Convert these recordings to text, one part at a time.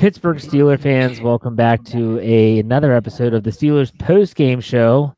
Pittsburgh Steelers fans, welcome back to another episode of the Steelers post-game show.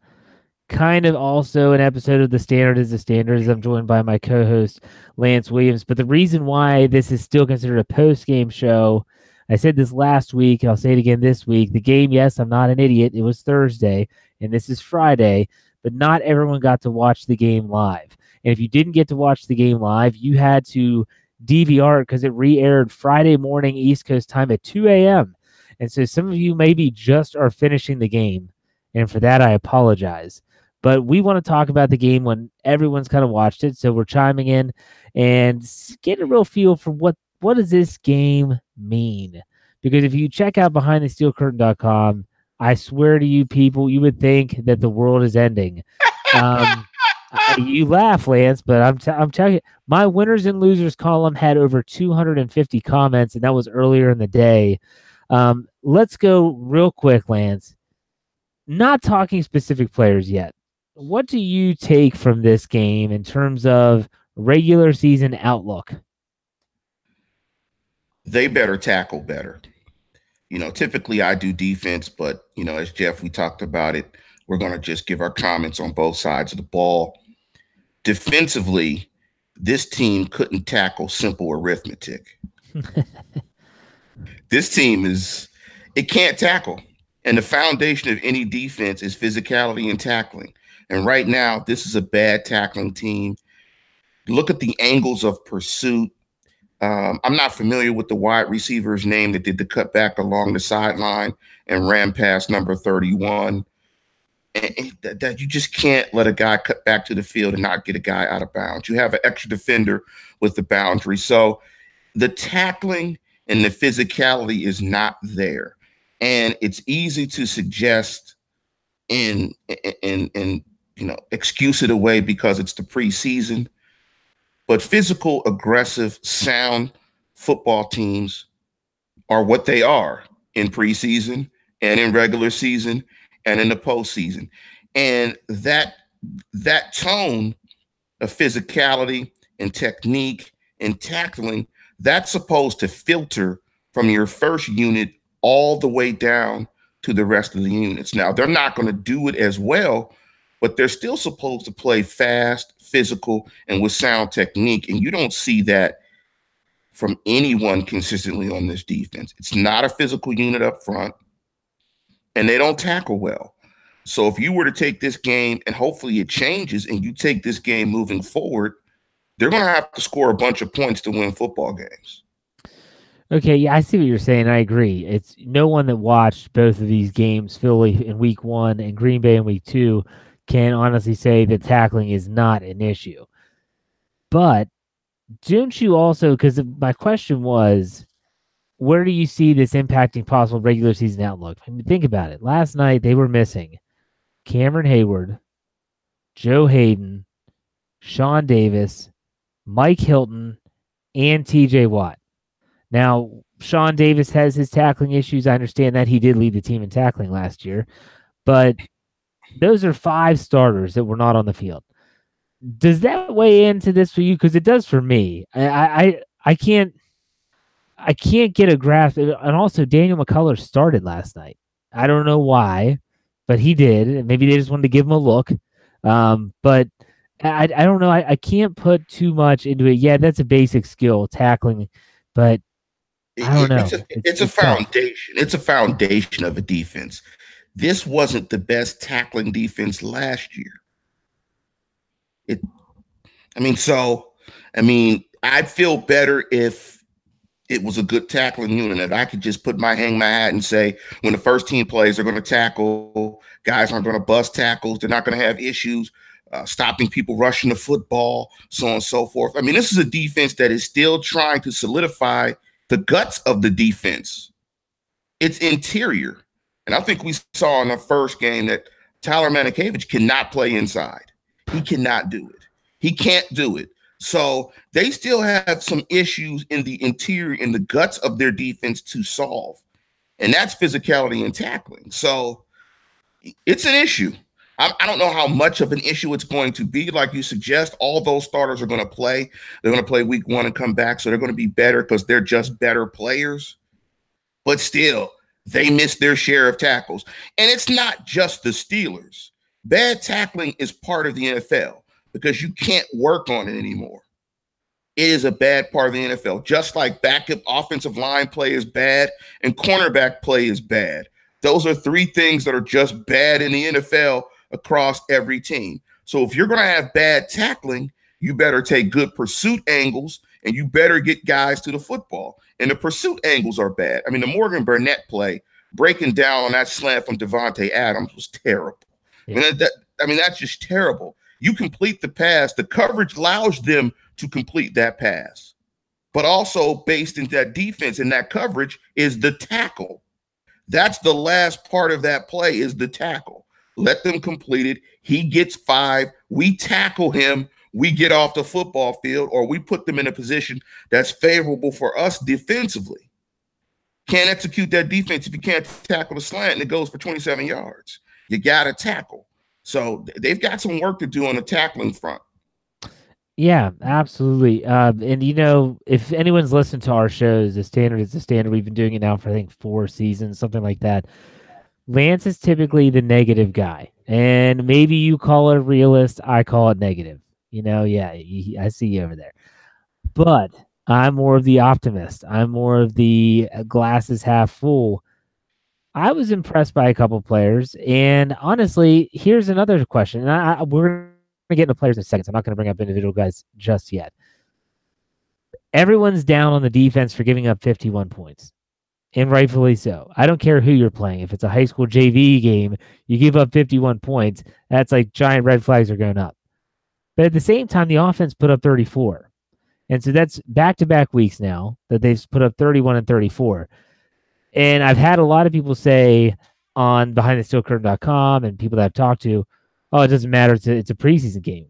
Kind of also an episode of The Standard is the Standard. I'm joined by my co-host, Lance Williams. But the reason why this is still considered a post-game show, I said this last week, I'll say it again this week. The game, yes, I'm not an idiot. It was Thursday, and this is Friday, but not everyone got to watch the game live. And if you didn't get to watch the game live, you had to DVR because it re-aired Friday morning East Coast time at 2 a.m. And so some of you maybe just are finishing the game, and for that I apologize. But we want to talk about the game when everyone's kind of watched it, so we're chiming in and getting a real feel for what does this game mean? Because if you check out BehindTheSteelCurtain.com, I swear to you people, you would think that the world is ending. You laugh, Lance, but I'm telling you, my winners and losers column had over 250 comments, and that was earlier in the day. Let's go real quick, Lance. Not talking specific players yet. What do you take from this game in terms of regular season outlook? They better tackle better. Typically I do defense, but, as Jeff, we talked about it, we're going to just give our comments on both sides of the ball. Defensively, this team couldn't tackle simple arithmetic. This team it can't tackle. And the foundation of any defense is physicality and tackling. And right now, this is a bad tackling team. Look at the angles of pursuit. I'm not familiar with the wide receiver's name that did the cutback along the sideline and ran past number 31. And that you just can't let a guy cut back to the field and not get a guy out of bounds. You have an extra defender with the boundary. So the tackling and the physicality is not there. And it's easy to suggest and excuse it away because it's the preseason. But physical, aggressive, sound football teams are what they are in preseason and in regular season and in the postseason. And that tone of physicality and technique and tackling, that's supposed to filter from your first unit all the way down to the rest of the units. Now, they're not going to do it as well, but they're still supposed to play fast, physical, and with sound technique. And you don't see that from anyone consistently on this defense. It's not a physical unit up front, and they don't tackle well. So if you were to take this game, and hopefully it changes, and you take this game moving forward, they're going to have to score a bunch of points to win football games. Okay, yeah, I see what you're saying. I agree. It's no one that watched both of these games, Philly in week 1 and Green Bay in week 2, can honestly say that tackling is not an issue. But don't you also, because my question was, where do you see this impacting possible regular season outlook? I mean, think about it. Last night, they were missing Cameron Hayward, Joe Hayden, Sean Davis, Mike Hilton, and TJ Watt. Now, Sean Davis has his tackling issues. I understand that he did lead the team in tackling last year, but those are 5 starters that were not on the field. Does that weigh into this for you? Because it does for me. I can't get a grasp. And also, Daniel McCullers started last night. I don't know why, but he did. Maybe they just wanted to give him a look. But I don't know. I can't put too much into it. Yeah, that's a basic skill, tackling, but I don't know. It's a foundation. It's a foundation of a defense. This wasn't the best tackling defense last year. I'd feel better if it was a good tackling unit. If I could just hang my hat and say, when the first team plays, they're going to tackle. Guys aren't going to bust tackles. They're not going to have issues stopping people rushing the football, so on and so forth. I mean, this is a defense that is still trying to solidify the guts of the defense. It's interior. And I think we saw in the first game that Tyler Manikevich cannot play inside. He cannot do it. He can't do it. So they still have some issues in the interior, in the guts of their defense to solve. And that's physicality and tackling. So it's an issue. I don't know how much of an issue it's going to be. Like you suggest, all those starters are going to play. They're going to play week 1 and come back. So they're going to be better because they're just better players. but still, they miss their share of tackles. And it's not just the Steelers. Bad tackling is part of the NFL because you can't work on it anymore. It is a bad part of the NFL. Just like backup offensive line play is bad and cornerback play is bad. Those are three things that are just bad in the NFL across every team. So if you're going to have bad tackling, you better take good pursuit angles and you better get guys to the football. And the pursuit angles are bad. I mean, the Morgan Burnett play, breaking down on that slant from Devontae Adams was terrible. Yeah. That's just terrible. You complete the pass, the coverage allows them to complete that pass. But also based in that defense and that coverage is the tackle. That's the last part of that play is the tackle. Let them complete it. He gets 5. We tackle him. We get off the football field, or we put them in a position that's favorable for us defensively. Can't execute that defense if you can't tackle the slant and it goes for 27 yards. You got to tackle. So they've got some work to do on the tackling front. Yeah, absolutely. And, if anyone's listened to our shows, The Standard is the Standard. We've been doing it now for, I think, 4 seasons, something like that. Lance is typically the negative guy. And maybe you call it realist. I call it negative. I see you over there. But I'm more of the optimist. I'm more of the glass is half full. I was impressed by a couple players. And honestly, here's another question. And we're going to get into players in a second. So I'm not going to bring up individual guys just yet. Everyone's down on the defense for giving up 51 points. And rightfully so. I don't care who you're playing. If it's a high school JV game, you give up 51 points, that's like giant red flags are going up. But at the same time, the offense put up 34. And so that's back-to-back weeks now that they've put up 31 and 34. And I've had a lot of people say on BehindTheSteelCurtain.com and people that I've talked to, oh, it doesn't matter. It's a preseason game.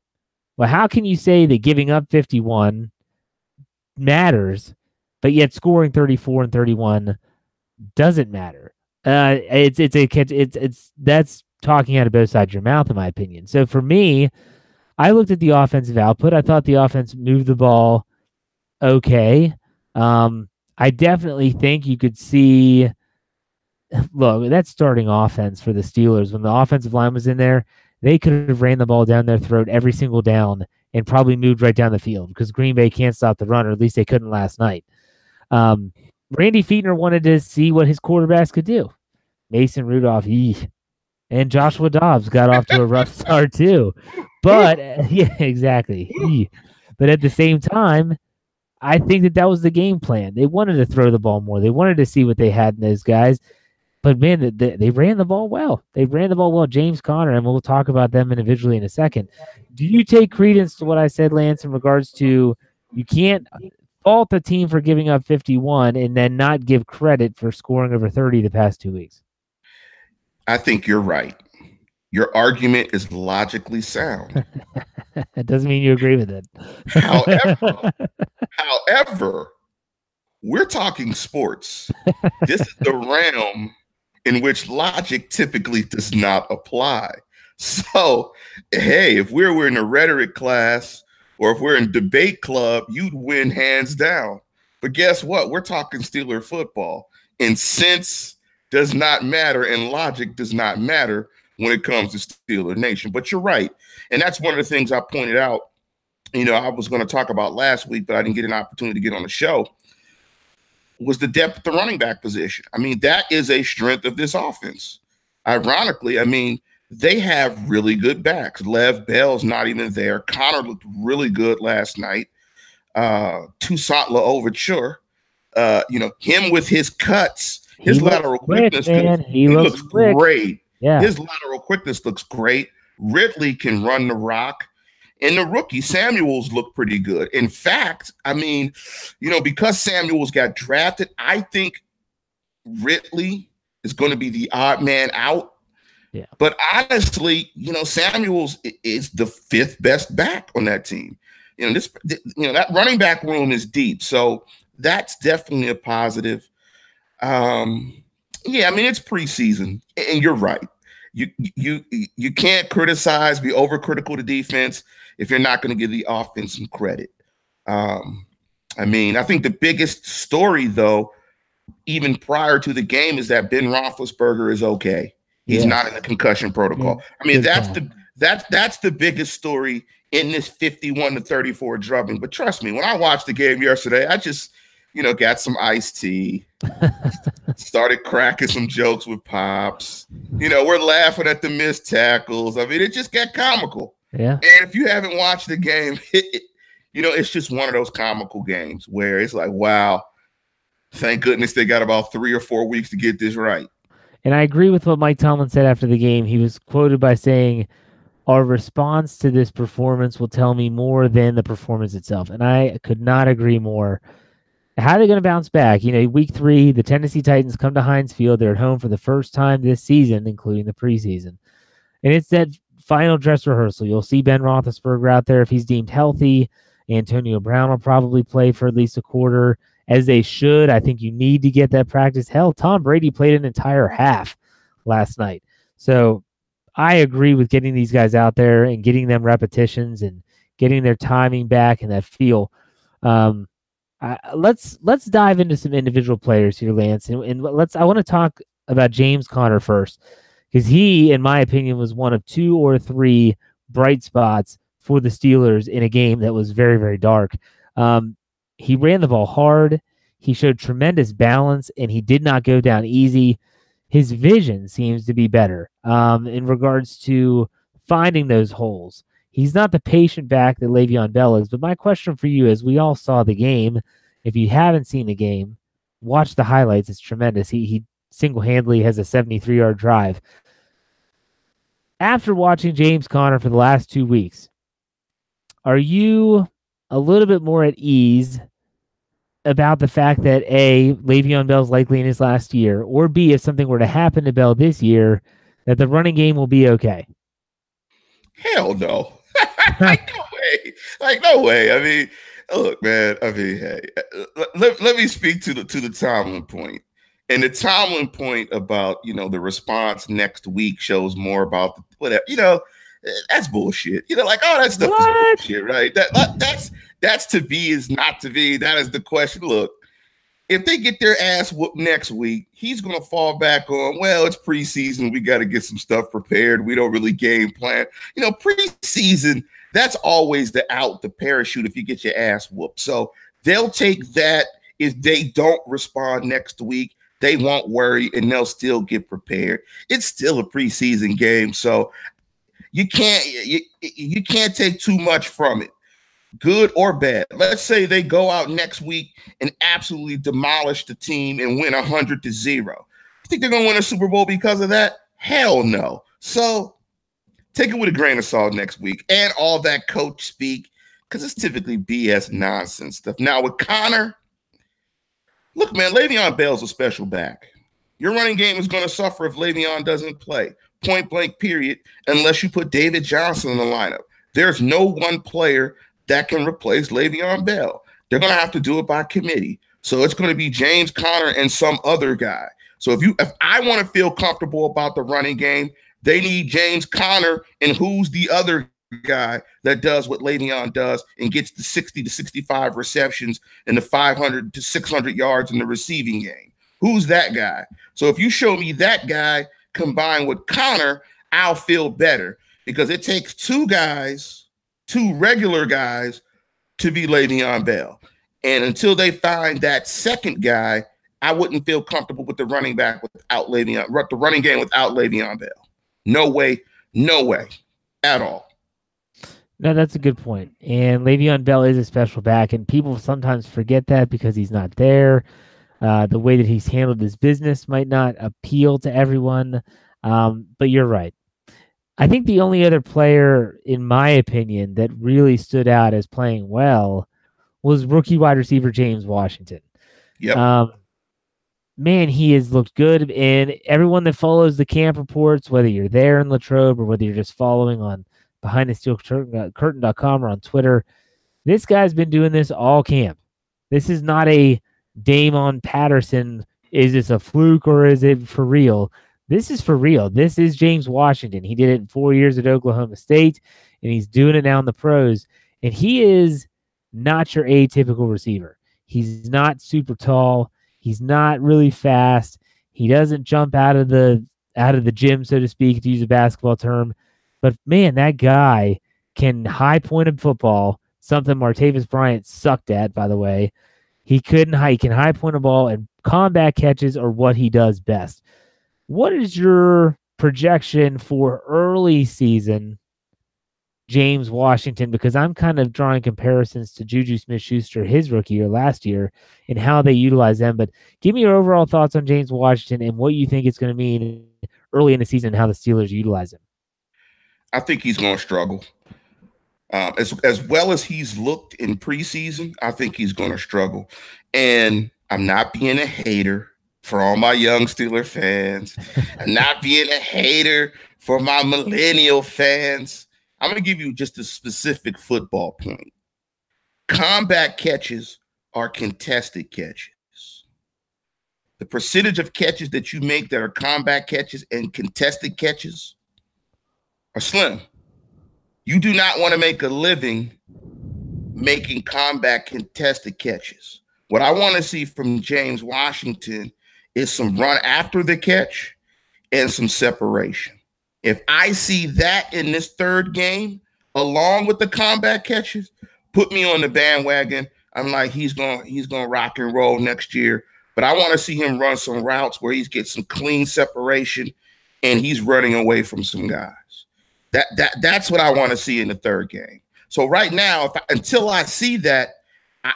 Well, how can you say that giving up 51 matters, but yet scoring 34 and 31 doesn't matter? That's talking out of both sides of your mouth, in my opinion. So for me, I looked at the offensive output. I thought the offense moved the ball okay. I definitely think you could see, look, that starting offense for the Steelers, when the offensive line was in there, they could have ran the ball down their throat every single down and probably moved right down the field because Green Bay can't stop the run, or at least they couldn't last night. Randy Fiedner wanted to see what his quarterbacks could do. Mason Rudolph, and Joshua Dobbs got off to a rough start too. But, yeah, exactly. But at the same time, I think that was the game plan. They wanted to throw the ball more. They wanted to see what they had in those guys. But, man, they ran the ball well. They ran the ball well. James Conner, and we'll talk about them individually in a second. Do you take credence to what I said, Lance, in regards to you can't fault the team for giving up 51 and then not give credit for scoring over 30 the past 2 weeks? I think you're right. Your argument is logically sound. It doesn't mean you agree with it. However, we're talking sports. This is the realm in which logic typically does not apply. So, hey, if we're in a rhetoric class or if we're in debate club, you'd win hands down. But guess what? We're talking Steeler football. And sense does not matter and logic does not matter when it comes to Steeler Nation. But you're right. And that's one of the things I pointed out, I was going to talk about last week, but I didn't get an opportunity to get on the show, was the depth at the running back position. I mean, that is a strength of this offense. Ironically, they have really good backs. Lev Bell's not even there. Connor looked really good last night. Toussaint L'Ouverture, him with his cuts, his lateral quickness, he looks great. Yeah. His lateral quickness looks great. Ridley can run the rock. And the rookie, Samuels, looked pretty good. In fact, because Samuels got drafted, I think Ridley is going to be the odd man out. Yeah. But honestly, Samuels is the 5th best back on that team. That running back room is deep. So that's definitely a positive. It's preseason, and you're right. You can't criticize, be overcritical to defense if you're not going to give the offense some credit. I think the biggest story, though, even prior to the game is that Ben Roethlisberger is okay. He's not in the concussion protocol. I mean, that's the biggest story in this 51-34 drubbing. But trust me, when I watched the game yesterday, I just, got some iced tea, started cracking some jokes with Pops. We're laughing at the missed tackles. I mean, it just got comical. Yeah. And if you haven't watched the game, it's just one of those comical games where it's like, wow, thank goodness they got about 3 or 4 weeks to get this right. And I agree with what Mike Tomlin said after the game. He was quoted by saying, "Our response to this performance will tell me more than the performance itself." And I could not agree more. How are they going to bounce back? Week 3, the Tennessee Titans come to Heinz Field. They're at home for the first time this season, including the preseason. And it's that final dress rehearsal. You'll see Ben Roethlisberger out there if he's deemed healthy. Antonio Brown will probably play for at least a quarter, as they should. I think you need to get that practice. Hell, Tom Brady played an entire half last night. So I agree with getting these guys out there and getting them repetitions and getting their timing back and that feel. Let's dive into some individual players here, Lance, and I want to talk about James Conner first, because he, in my opinion, was one of 2 or 3 bright spots for the Steelers in a game that was very, very dark. He ran the ball hard. He showed tremendous balance, and he did not go down easy. His vision seems to be better in regards to finding those holes. He's not the patient back that Le'Veon Bell is, but my question for you is, we all saw the game. If you haven't seen the game, watch the highlights. It's tremendous. He single-handedly has a 73-yard drive. After watching James Conner for the last 2 weeks, are you a little bit more at ease about the fact that A, Le'Veon Bell's likely in his last year, or B, if something were to happen to Bell this year, that the running game will be okay? Hell no. No way. No way. I mean, look, man. I mean, hey, let me speak to the Tomlin point. And the Tomlin point about, the response next week shows more about whatever, that's bullshit. All that stuff is bullshit, right? That's to be is not to be. That is the question. Look, if they get their ass whooped next week, he's going to fall back on, well, it's preseason. We got to get some stuff prepared. We don't really game plan. Preseason, that's always the parachute if you get your ass whooped. So they'll take that. If they don't respond next week, they won't worry and they'll still get prepared. It's still a preseason game. So you can't take too much from it, good or bad. Let's say they go out next week and absolutely demolish the team and win 100-0. You think they're going to win a Super Bowl because of that? Hell no. So take it with a grain of salt next week and all that coach speak, because it's typically BS nonsense stuff. Now with Conner, look, man, Le'Veon Bell's a special back. Your running game is going to suffer if Le'Veon doesn't play. Point blank, period, unless you put David Johnson in the lineup. There's no one player that can replace Le'Veon Bell. They're going to have to do it by committee. So it's going to be James Conner and some other guy. So if I want to feel comfortable about the running game, they need James Conner, and who's the other guy that does what Le'Veon does and gets the 60 to 65 receptions and the 500 to 600 yards in the receiving game. Who's that guy? So if you show me that guy combined with Conner, I'll feel better, because it takes 2 regular guys to be Le'Veon Bell. And until they find that second guy, I wouldn't feel comfortable with the running game without Le'Veon Bell. No way at all. No, that's a good point. And Le'Veon Bell is a special back, and people sometimes forget that because he's not there. The way that he's handled his business might not appeal to everyone, but you're right. I think the only other player, in my opinion, that really stood out as playing well was rookie wide receiver James Washington. Yep. Man, he has looked good. And everyone that follows the camp reports, whether you're there in Latrobe or whether you're just following on BehindTheSteelCurtain.com or on Twitter, this guy's been doing this all camp. This is not a Damon Patterson, is this a fluke or is it for real? This is for real. This is James Washington. He did it in 4 years at Oklahoma State, and he's doing it now in the pros. And he is not your atypical receiver. He's not super tall. He's not really fast. He doesn't jump out of the gym, so to speak, to use a basketball term. But man, that guy can high point a football, something Martavis Bryant sucked at, by the way. He can high point a ball, and combat catches are what he does best. What is your projection for early season James Washington? Because I'm kind of drawing comparisons to Juju Smith-Schuster his rookie year last year and how they utilize them. But give me your overall thoughts on James Washington and what you think it's going to mean early in the season and how the Steelers utilize him. I think he's going to struggle. As well as he's looked in preseason, I think he's going to struggle. And I'm not being a hater for all my young Steeler fans. I'm not being a hater for my millennial fans. I'm going to give you just a specific football point. Combat catches are contested catches. The percentage of catches that you make that are combat catches and contested catches are slim. You do not want to make a living making combat contested catches. What I want to see from James Washington is some run after the catch and some separation. If I see that in this third game, along with the combat catches, put me on the bandwagon. I'm like, he's gonna rock and roll next year. But I want to see him run some routes where he's getting some clean separation and he's running away from some guys. That's what I want to see in the third game. So right now, until I see that,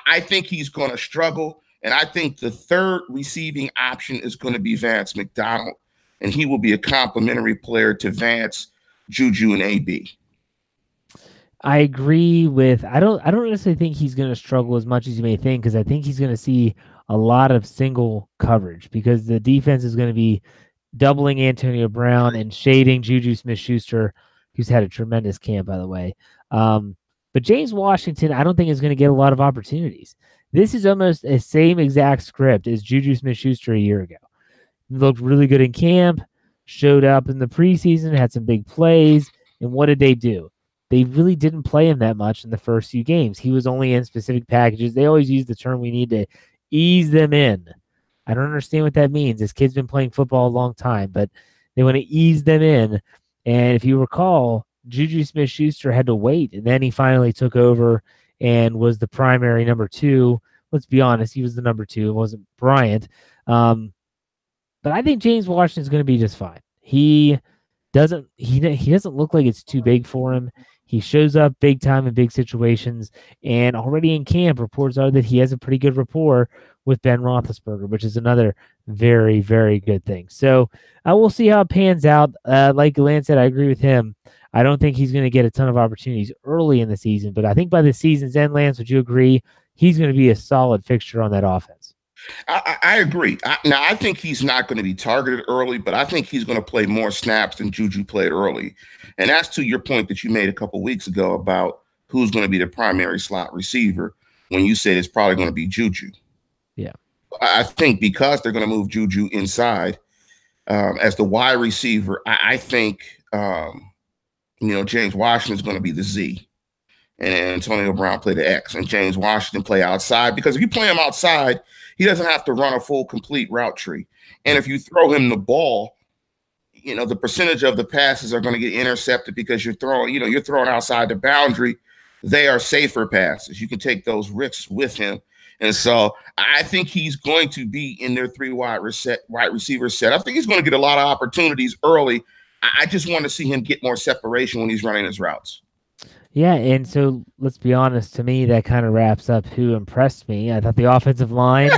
I think he's going to struggle. And I think the third receiving option is going to be Vance McDonald. And he will be a complementary player to Vance, Juju, and AB. I agree with. I don't necessarily think he's going to struggle as much as you may think, because I think he's going to see a lot of single coverage because the defense is going to be doubling Antonio Brown and shading Juju Smith-Schuster, who's had a tremendous camp, by the way. But James Washington, I don't think is going to get a lot of opportunities. This is almost the same exact script as Juju Smith-Schuster a year ago. He looked really good in camp, showed up in the preseason, had some big plays, and what did they do? They really didn't play him that much in the first few games. He was only in specific packages. They always use the term, we need to ease them in. I don't understand what that means. This kid's been playing football a long time, but they want to ease them in. And if you recall, Juju Smith-Schuster had to wait, and then he finally took over and was the primary number 2. Let's be honest, he was the number 2. It wasn't Bryant. But I think James Washington is going to be just fine. He doesn't look like it's too big for him. He shows up big time in big situations, and already in camp, reports are that he has a pretty good rapport with Ben Roethlisberger, which is another very, very good thing. So I will see how it pans out. Like Lance said, I agree with him. I don't think he's going to get a ton of opportunities early in the season, but I think by the season's end, Lance, would you agree, he's going to be a solid fixture on that offense? I agree. Now, I think he's not going to be targeted early, but I think he's going to play more snaps than Juju played early. And that's to your point that you made a couple weeks ago about who's going to be the primary slot receiver when you said it's probably going to be Juju. Yeah. I think because they're going to move Juju inside as the wide receiver, I think, James Washington is going to be the Z. And Antonio Brown play the X, and James Washington play outside. Because if you play him outside, he doesn't have to run a full, complete route tree. And if you throw him the ball, the percentage of the passes are going to get intercepted because you're throwing outside the boundary. They are safer passes. You can take those risks with him. And so I think he's going to be in their 3 wide receiver set. I think he's going to get a lot of opportunities early. I just want to see him get more separation when he's running his routes. Yeah, and so let's be honest, to me, that kind of wraps up who impressed me. I thought the offensive line,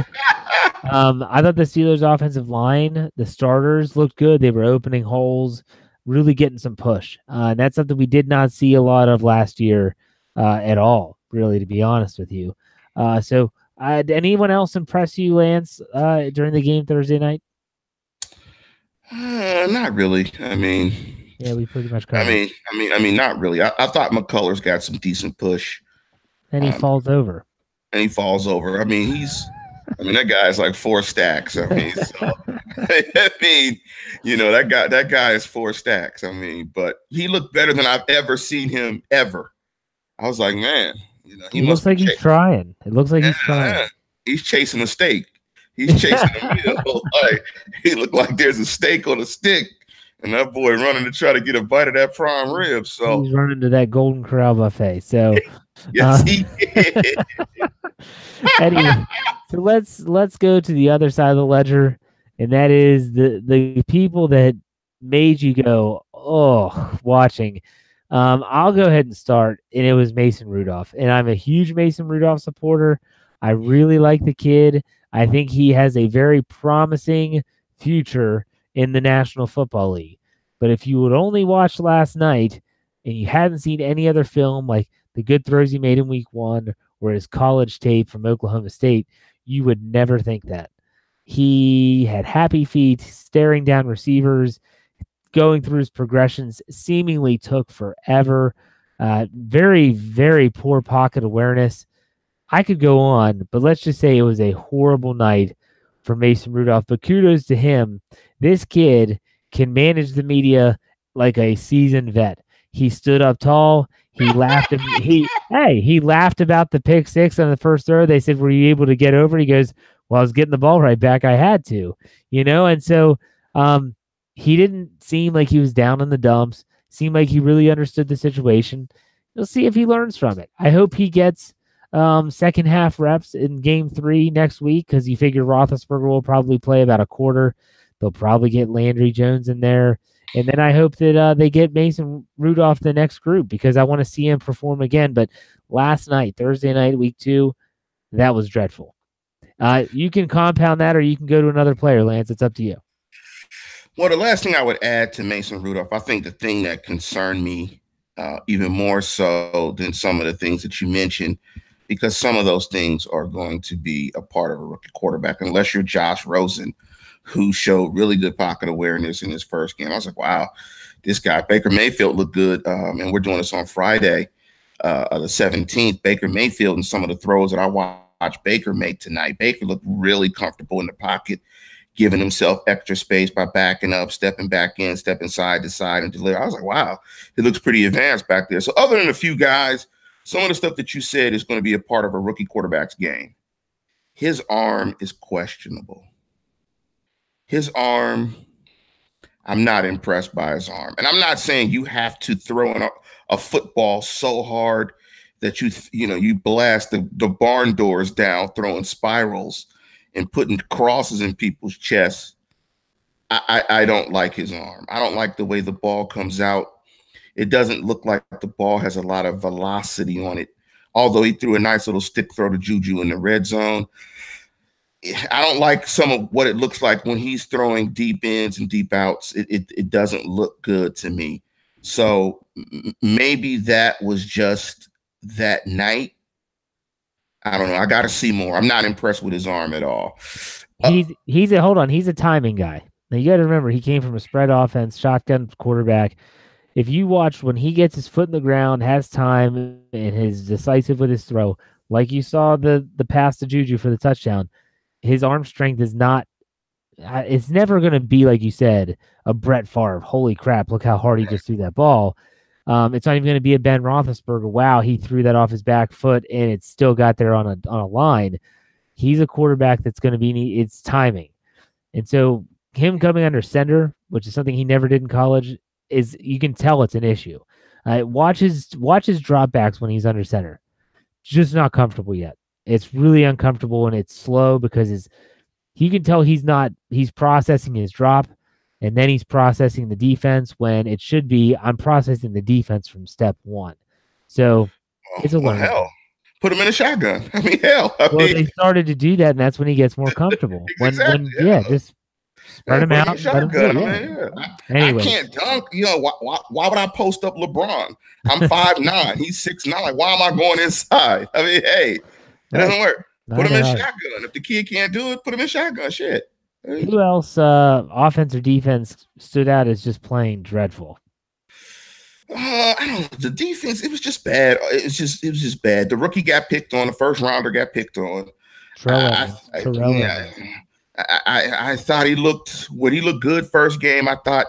I thought the Steelers' offensive line, the starters looked good. They were opening holes, really getting some push. And that's something we did not see a lot of last year at all, really, to be honest with you. So did anyone else impress you, Lance, during the game Thursday night? Not really. I mean... Yeah, we pretty much covered. I mean, not really. I thought McCullers got some decent push. And he falls over. I mean, that guy's like 4 stacks. I mean, that guy is 4 stacks. I mean, but he looked better than I've ever seen him ever. I was like, man, he looks like he's trying. It looks like he's trying. He's chasing a steak. He's chasing a meal. Like, he looked like there's a steak on a stick. And that boy running to try to get a bite of that prime rib. So he's running to that Golden Corral buffet. So, yes, he did. anyway, so let's go to the other side of the ledger, and that is the people that made you go, oh, watching. I'll go ahead and start, and it was Mason Rudolph, and I'm a huge Mason Rudolph supporter. I really like the kid. I think he has a very promising future in the National Football League. But if you would only watch last night and you hadn't seen any other film like the good throws he made in week 1 or his college tape from Oklahoma State, you would never think that. He had happy feet, staring down receivers, going through his progressions, seemingly took forever. Very, very poor pocket awareness. I could go on, but let's just say it was a horrible night for Mason Rudolph. But kudos to him. This kid can manage the media like a seasoned vet. He stood up tall. He laughed. He laughed about the pick 6 on the first throw. They said, "Were you able to get over?" He goes, "Well, I was getting the ball right back. I had to," And so, he didn't seem like he was down in the dumps. Seemed like he really understood the situation. We'll see if he learns from it. I hope he gets second half reps in game 3 next week, because you figure Roethlisberger will probably play about a quarter. They'll probably get Landry Jones in there. And then I hope that they get Mason Rudolph the next group, because I want to see him perform again. But last night, Thursday night, week 2, that was dreadful. You can compound that, or you can go to another player, Lance. It's up to you. Well, the last thing I would add to Mason Rudolph, I think the thing that concerned me even more so than some of the things that you mentioned, because some of those things are going to be a part of a rookie quarterback, unless you're Josh Rosen, who showed really good pocket awareness in his first game. I was like, wow, this guy, Baker Mayfield, looked good. And we're doing this on Friday, the 17th. Baker Mayfield, and some of the throws that I watched Baker make tonight, Baker looked really comfortable in the pocket, giving himself extra space by backing up, stepping back in, stepping side to side and deliver. I was like, wow, it looks pretty advanced back there. So other than a few guys, some of the stuff that you said is going to be a part of a rookie quarterback's game. His arm is questionable. His arm, I'm not impressed by his arm. And I'm not saying you have to throw in a football so hard that you blast the barn doors down, throwing spirals and putting crosses in people's chests. I don't like his arm. I don't like the way the ball comes out. It doesn't look like the ball has a lot of velocity on it. Although he threw a nice little stick throw to Juju in the red zone, I don't like some of what it looks like when he's throwing deep ins and deep outs. It doesn't look good to me. So maybe that was just that night. I don't know. I got to see more. I'm not impressed with his arm at all. He's a timing guy. Now you got to remember, he came from a spread offense, shotgun quarterback. If you watch when he gets his foot in the ground, has time, and is decisive with his throw, like you saw the pass to Juju for the touchdown, his arm strength is not. It's never going to be, like you said, a Brett Favre. Holy crap! Look how hard he just threw that ball. It's not even going to be a Ben Roethlisberger. Wow, he threw that off his back foot and it still got there on a line. He's a quarterback that's going to be. It's timing, and so him coming under center, which is something he never did in college, is you can tell it's an issue. Watch his dropbacks when he's under center. Just not comfortable yet. It's really uncomfortable and it's slow because you can tell he's processing his drop, and then he's processing the defense when it should be, I'm processing the defense from step 1. So it's a learning. Hell, put him in a shotgun. I mean, they started to do that, and that's when he gets more comfortable. Just spread him out. Shotgun. Anyway. I can't dunk. Why would I post up LeBron? I'm 5'9". He's 6'9". Like, why am I going inside? I mean, hey, it doesn't work. Put him in shotgun. If the kid can't do it, put him in shotgun. Shit. Who else, offense or defense, stood out as just plain dreadful? I don't know. The defense, it was just bad. It was just bad. The rookie got picked on. The first rounder got picked on. I thought he looked good first game. I thought,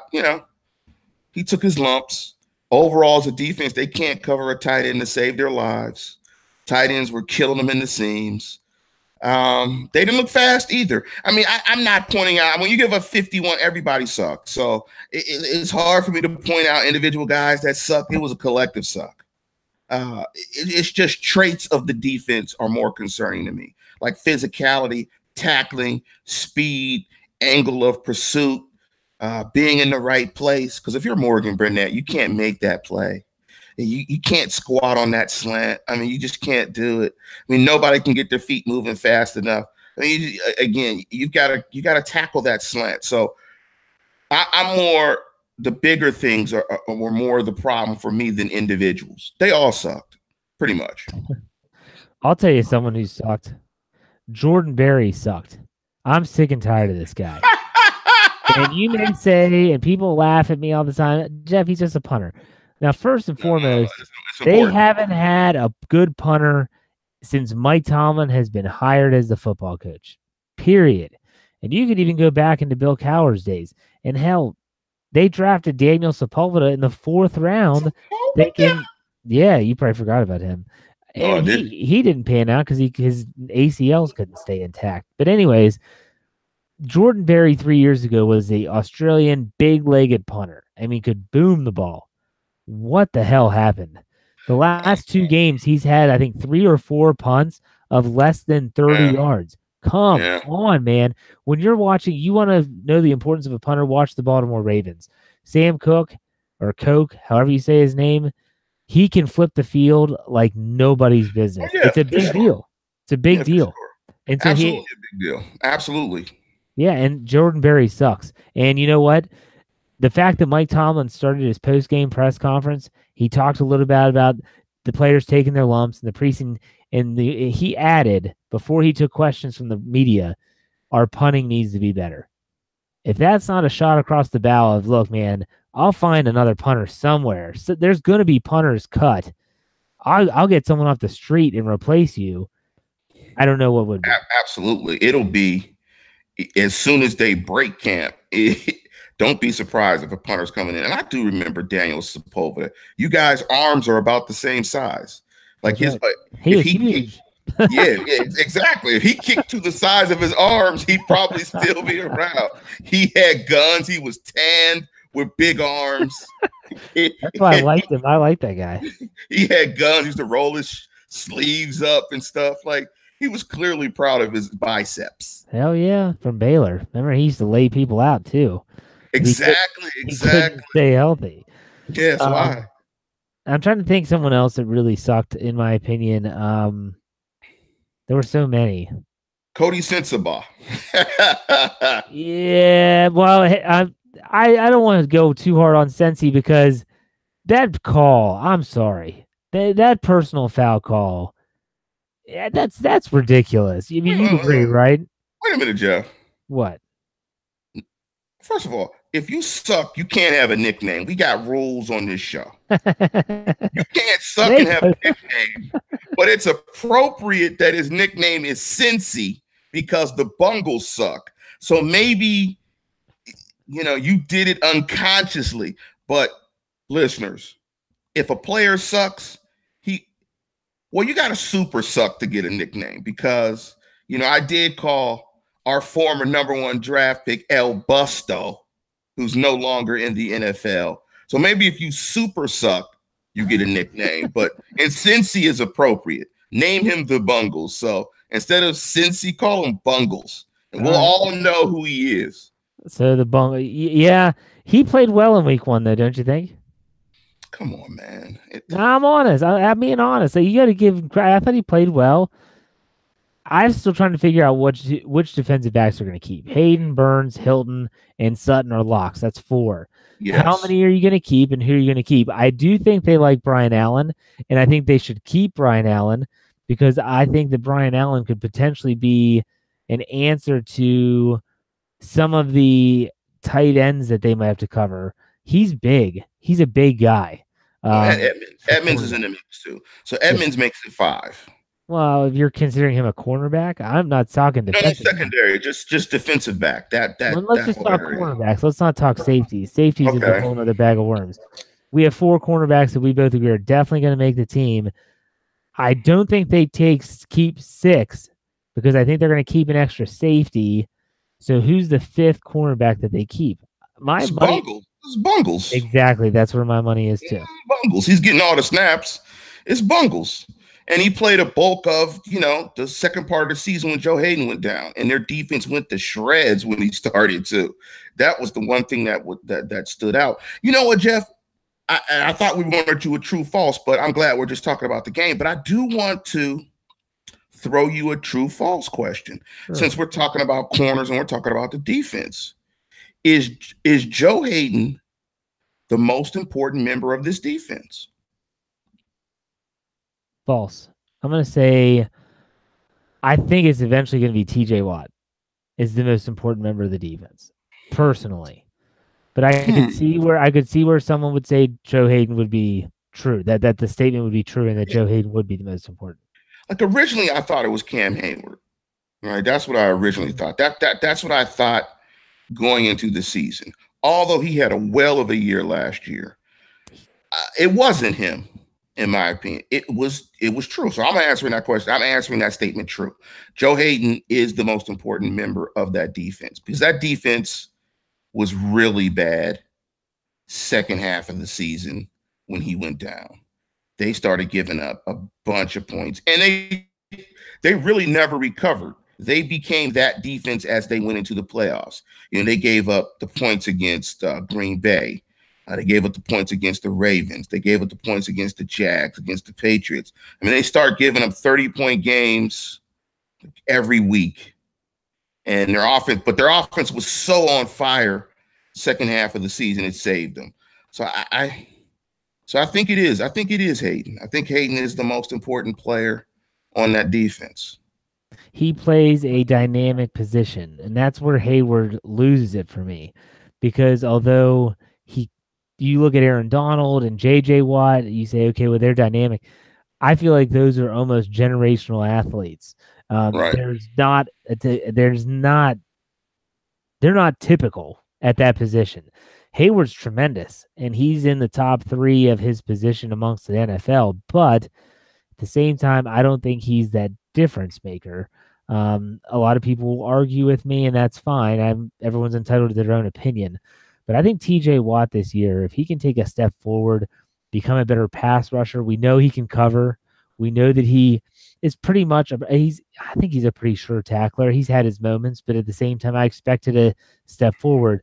he took his lumps. Overall, as a defense, they can't cover a tight end to save their lives. Tight ends were killing them in the seams. They didn't look fast either. I mean, I'm not pointing out when you give up 51, everybody sucked. So it's hard for me to point out individual guys that suck. It was a collective suck. It's just traits of the defense are more concerning to me, like physicality, tackling, speed, angle of pursuit, being in the right place. Because if you're Morgan Burnett, you can't make that play. You can't squat on that slant. I mean, you just can't do it. I mean, nobody can get their feet moving fast enough. I mean, again, you got to tackle that slant. So I'm more. The bigger things were more the problem for me than individuals. They all sucked, pretty much. I'll tell you someone who sucked. Jordan Berry sucked. I'm sick and tired of this guy. And you may say, and people laugh at me all the time, Jeff, he's just a punter. Now, first and foremost, they haven't had a good punter since Mike Tomlin has been hired as the football coach, period. And you could even go back into Bill Cowher's days. And hell, they drafted Daniel Sepulveda in the 4th round. Yeah, you probably forgot about him. And he didn't pan out because his ACLs couldn't stay intact. But anyways, Jordan Berry 3 years ago was the Australian big-legged punter. I mean, could boom the ball. What the hell happened? The last 2 games, he's had, I think, 3 or 4 punts of less than 30 yards. Come on, man. When you're watching, you want to know the importance of a punter, watch the Baltimore Ravens. Sam Cook, or Coke, however you say his name, he can flip the field like nobody's business. It's a big deal. It's a big deal. Sure. And so absolutely a big deal. Absolutely. Yeah, and Jordan Berry sucks. And you know what? The fact that Mike Tomlin started his post-game press conference, he talked a little bit about the players taking their lumps in the preseason, and he added, before he took questions from the media, our punting needs to be better. If that's not a shot across the bow of, look, man, I'll find another punter somewhere. So there's going to be punters cut. I'll get someone off the street and replace you. I don't know what would be. Absolutely. It'll be as soon as they break camp. Don't be surprised if a punter's coming in. And I do remember Daniel Sepulveda. You guys' arms are about the same size. Like his, he huge. Yeah, exactly. If he kicked to the size of his arms, he'd probably still be around. He had guns. He was tanned with big arms. That's why I liked him. I like that guy. He had guns. He used to roll his sleeves up and stuff. Like, he was clearly proud of his biceps. Hell yeah, from Baylor. Remember, he used to lay people out too. Exactly. He couldn't stay healthy. Yeah, that's why. I'm trying to think someone else that really sucked, in my opinion. There were so many. Cody Sensabaugh. Yeah, well, I don't want to go too hard on Sensi because that call, I'm sorry. That personal foul call, yeah, that's ridiculous. I mean, you agree, right? Wait a minute, Jeff. What? First of all, if you suck, you can't have a nickname. We got rules on this show. You can't suck and have a nickname. But it's appropriate that his nickname is Cincy because the Bungles suck. So maybe, you did it unconsciously. But listeners, if a player sucks, you got to super suck to get a nickname because, I did call our former #1 draft pick El Busto, who's no longer in the NFL. So maybe if you super suck, you get a nickname. But and Cincy is appropriate. Name him the Bungles. So instead of Cincy, call him Bungles. And we'll all know who he is. So the Bungles, yeah, he played well in week 1, though, don't you think? Come on, man. I'm honest. I'm being honest. So you got to give him credit. I thought he played well. I'm still trying to figure out which defensive backs are going to keep. Hayden, Burns, Hilton, and Sutton are locks. That's 4. Yes. How many are you going to keep and who are you going to keep? I do think they like Brian Allen, and I think they should keep Brian Allen because I think that Brian Allen could potentially be an answer to some of the tight ends that they might have to cover. He's big. He's a big guy. Edmonds is in the mix too. So Edmonds makes it 5. Well, if you're considering him a cornerback, I'm not talking defensive. No, secondary, just defensive back. Let's just talk cornerbacks. Let's not talk safeties. Safeties is a whole other bag of worms. We have 4 cornerbacks that we both agree are definitely going to make the team. I don't think they keep 6 because I think they're going to keep an extra safety. So who's the fifth cornerback that they keep? My It's money. Bungles. It's Bungles. Exactly. That's where my money is too. Bungles. He's getting all the snaps. It's Bungles. And he played a bulk of, the second part of the season when Joe Hayden went down, and their defense went to shreds when he started too. That was the one thing that stood out. You know what, Jeff? I thought we wanted to do a true false, but I'm glad we're just talking about the game. But I do want to throw you a true false question. Sure. Since we're talking about corners and we're talking about the defense. Is Joe Hayden the most important member of this defense? False. I'm going to say I think it's eventually going to be TJ Watt is the most important member of the defense, personally. But I could see where someone would say Joe Hayden would be true, that the statement would be true, and that Joe Hayden would be the most important. Like originally, I thought it was Cam Hayward. Right, that's what I originally thought. That's what I thought going into the season. Although he had a well of a year last year, it wasn't him, in my opinion. It was true. So I'm answering that question. I'm answering that statement true. Joe Hayden is the most important member of that defense because that defense was really bad second half of the season when he went down. They started giving up a bunch of points, and they really never recovered. They became that defense as they went into the playoffs. They gave up the points against Green Bay. They gave up the points against the Ravens. They gave up the points against the Jags, against the Patriots. I mean, they start giving up 30-point games every week. And their offense was so on fire second half of the season, it saved them. So I think it is. I think it is Hayden. I think Hayden is the most important player on that defense. He plays a dynamic position, and that's where Hayward loses it for me. Because although you look at Aaron Donald and J.J. Watt, you say, okay, well, they're dynamic. I feel like those are almost generational athletes. Right. They're not typical at that position. Hayward's tremendous, and he's in the top 3 of his position amongst the NFL. But at the same time, I don't think he's that difference maker. A lot of people will argue with me, and that's fine. Everyone's entitled to their own opinion. But I think TJ Watt this year, if he can take a step forward, become a better pass rusher, we know he can cover. We know that he is pretty much I think he's a pretty sure tackler. He's had his moments, but at the same time, I expected a step forward.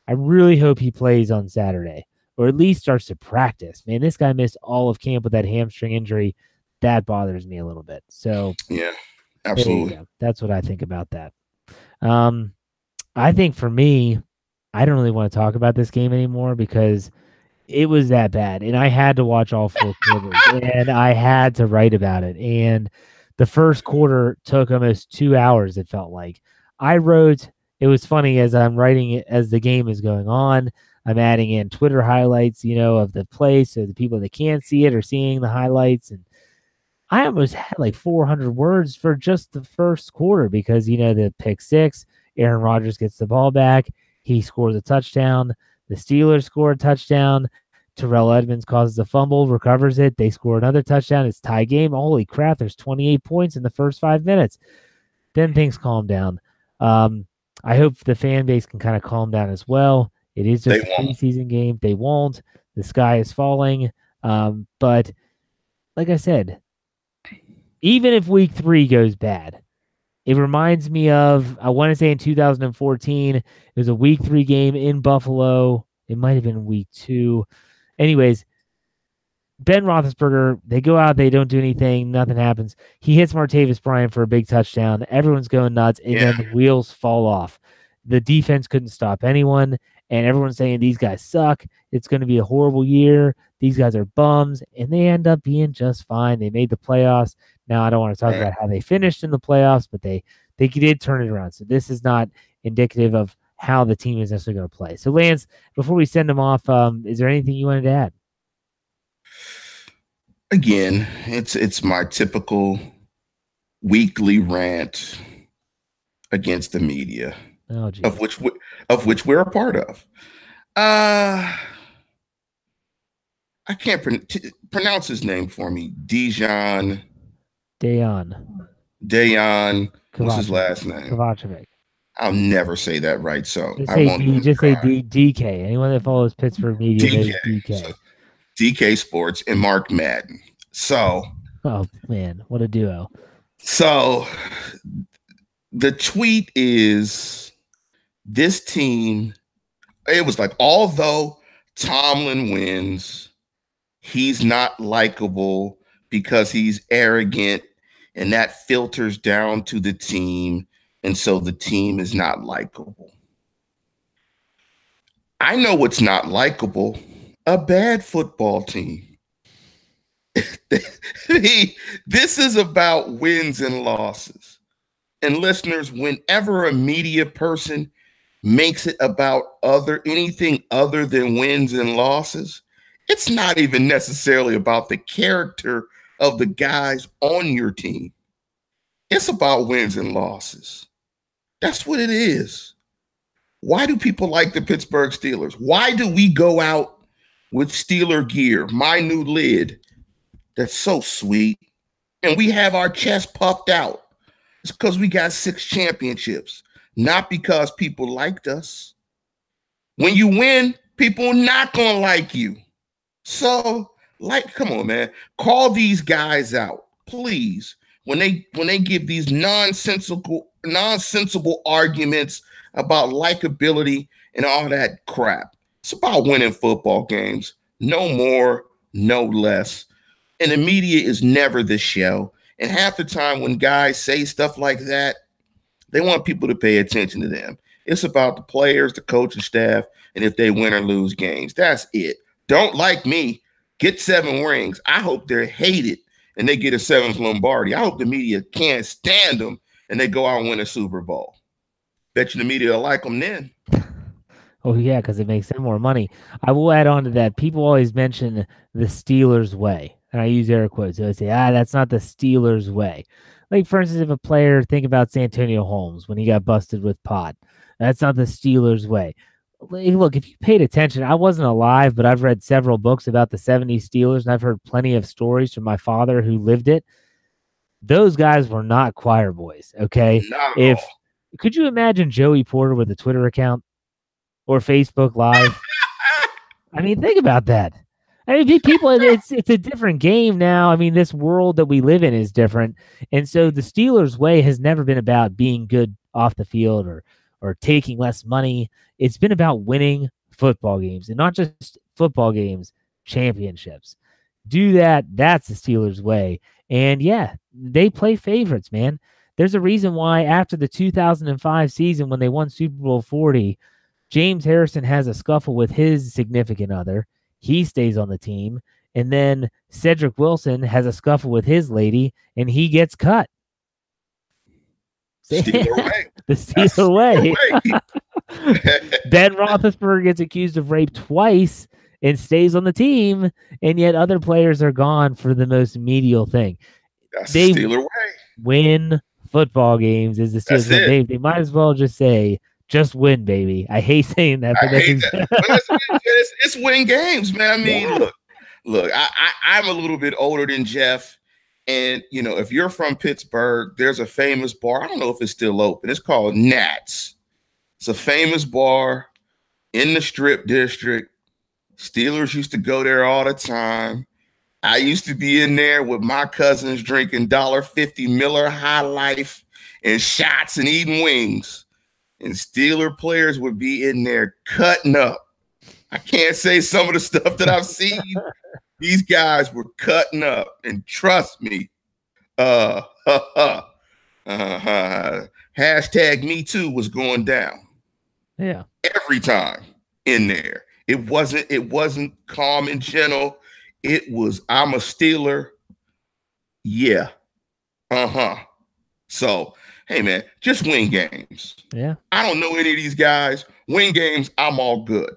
I really hope he plays on Saturday, or at least starts to practice. Man, this guy missed all of camp with that hamstring injury. That bothers me a little bit. So yeah, absolutely. That's what I think about that. I think for me, I don't really want to talk about this game anymore because it was that bad. And I had to watch all 4 quarters and I had to write about it. And the first quarter took almost 2 hours, it felt like. It was funny as I'm writing it, as the game is going on, I'm adding in Twitter highlights, of the play. So the people that can't see it are seeing the highlights. And I almost had like 400 words for just the first quarter because, the pick 6, Aaron Rodgers gets the ball back. He scores a touchdown. The Steelers score a touchdown. Terrell Edmonds causes a fumble, recovers it. They score another touchdown. It's tie game. Holy crap, there's 28 points in the first 5 minutes. Then things calm down. I hope the fan base can kind of calm down as well. It is just a preseason game. They won't. The sky is falling. But like I said, even if week 3 goes bad, it reminds me of, I want to say in 2014, it was a week 3 game in Buffalo. It might have been week 2. Anyways, Ben Roethlisberger, they go out, they don't do anything, nothing happens. He hits Martavis Bryant for a big touchdown. Everyone's going nuts, and then the wheels fall off. The defense couldn't stop anyone, and everyone's saying these guys suck. It's going to be a horrible year. These guys are bums, and they end up being just fine. They made the playoffs. Now, I don't want to talk about how they finished in the playoffs, but they did turn it around. So this is not indicative of how the team is necessarily going to play. So, Lance, before we send them off, is there anything you wanted to add? Again, it's my typical weekly rant against the media, of which we're a part of. I can't pronounce his name for me. Dayon What's his last name? Kovacevic. I'll never say that right, so Just I say won't even try. DK. Anyone that follows Pittsburgh media knows DK. So, DK Sports and Mark Madden. So, oh man, what a duo. So the tweet is this team, it was like, although Tomlin wins, he's not likable because he's arrogant, and that filters down to the team. And so the team is not likable. I know what's not likable: a bad football team. This is about wins and losses. And listeners, whenever a media person makes it about anything other than wins and losses, it's not even necessarily about the character of the guys on your team. It's about wins and losses. That's what it is. Why do people like the Pittsburgh Steelers? Why do we go out with Steeler gear, my new lid? That's so sweet. And we have our chest puffed out. It's because we got 6 championships, not because people liked us. When you win, people are not going to like you. So, come on, man. Call these guys out, please. When they give these nonsensical arguments about likability and all that crap. It's about winning football games. No more, no less. And the media is never the show. And half the time when guys say stuff like that, they want people to pay attention to them. It's about the players, the coaching staff, and if they win or lose games. That's it. Don't like me. Get 7 rings. I hope they're hated and they get a 7th Lombardi. I hope the media can't stand them and they go out and win a Super Bowl. Bet you the media will like them then. Oh, yeah, because it makes them more money. I will add on to that. People always mention the Steelers way. And I use air quotes. So I say, that's not the Steelers way. Like, for instance, if a player, think about Santonio Holmes when he got busted with pot. That's not the Steelers way. Look, if you paid attention, I wasn't alive, but I've read several books about the 70s Steelers, and I've heard plenty of stories from my father who lived it. Those guys were not choir boys, okay? Not at all. Could you imagine Joey Porter with a Twitter account or Facebook Live? I mean, think about that. I mean, people, it's a different game now. I mean, this world that we live in is different. And so the Steelers way has never been about being good off the field or taking less money. It's been about winning football games, and not just football games, championships. Do that. That's the Steelers way. And yeah, they play favorites, man. There's a reason why after the 2005 season, when they won Super Bowl 40, James Harrison has a scuffle with his significant other. He stays on the team. And then Cedric Wilson has a scuffle with his lady, and he gets cut. Steeler way. The Steeler way. Ben Roethlisberger gets accused of rape twice and stays on the team, and yet other players are gone for the most medial thing. That's the Steeler way. Win football games is the Steelers way. They might as well just say, just win, baby. I hate saying that. But it's win games, man. I mean, look, I'm a little bit older than Jeff. And, you know, if you're from Pittsburgh, there's a famous bar. I don't know if it's still open. It's called Nat's. It's a famous bar in the Strip District. Steelers used to go there all the time. I used to be in there with my cousins drinking $1.50 Miller High Life and shots and eating wings. And Steeler players would be in there cutting up. I can't say some of the stuff that I've seen. These guys were cutting up, and trust me, hashtag Me Too was going down. Yeah, every time in there. It wasn't calm and gentle. It was, I'm a Steeler. Yeah. So, hey, man, just win games. Yeah. I don't know any of these guys. Win games, I'm all good.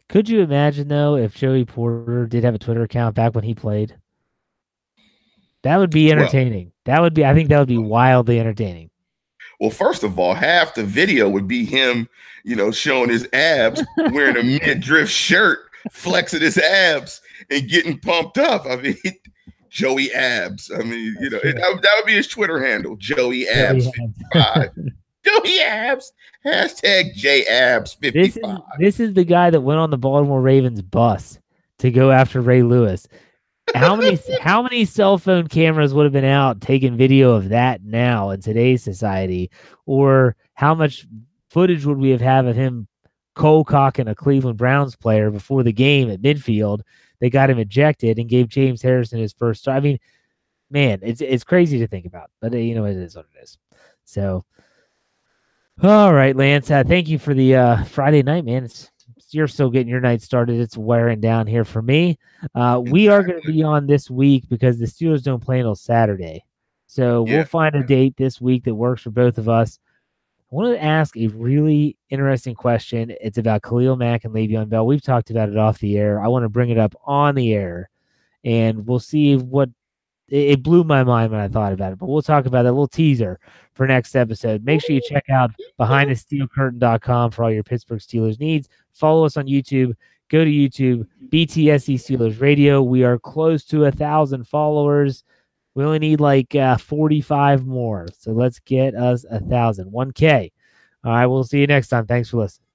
Could you imagine, though, if Joey Porter did have a Twitter account back when he played? That would be entertaining. I think that would be wildly entertaining. Well, first of all, half the video would be him, showing his abs, wearing a midriff shirt, flexing his abs, and getting pumped up. I mean, Joey Abs. I mean, That's that, true. that would be his Twitter handle, Joey Abs 55. Joey Abs, hashtag JAbs55. This is the guy that went on the Baltimore Ravens bus to go after Ray Lewis. How many cell phone cameras would have been out taking video of that now in today's society? Or how much footage would we have of him cold cocking a Cleveland Browns player before the game at midfield? They got him ejected and gave James Harrison his first start. I mean, man, it's crazy to think about, but it is what it is. So, all right, Lance, thank you for the Friday night, man. You're still getting your night started. It's wearing down here for me. We are going to be on this week because the Steelers don't play until Saturday. So we'll find a date this week that works for both of us. I wanted to ask a really interesting question. It's about Khalil Mack and Le'Veon Bell. We've talked about it off the air. I want to bring it up on the air, and we'll see what it blew my mind when I thought about it. But we'll talk about that, a little teaser for next episode. Make sure you check out BehindTheSteelCurtain.com for all your Pittsburgh Steelers needs. Follow us on YouTube. Go to YouTube, BTSC Steelers Radio. We are close to 1,000 followers. We only need like 45 more. So let's get us 1,000. 1K. All right, we'll see you next time. Thanks for listening.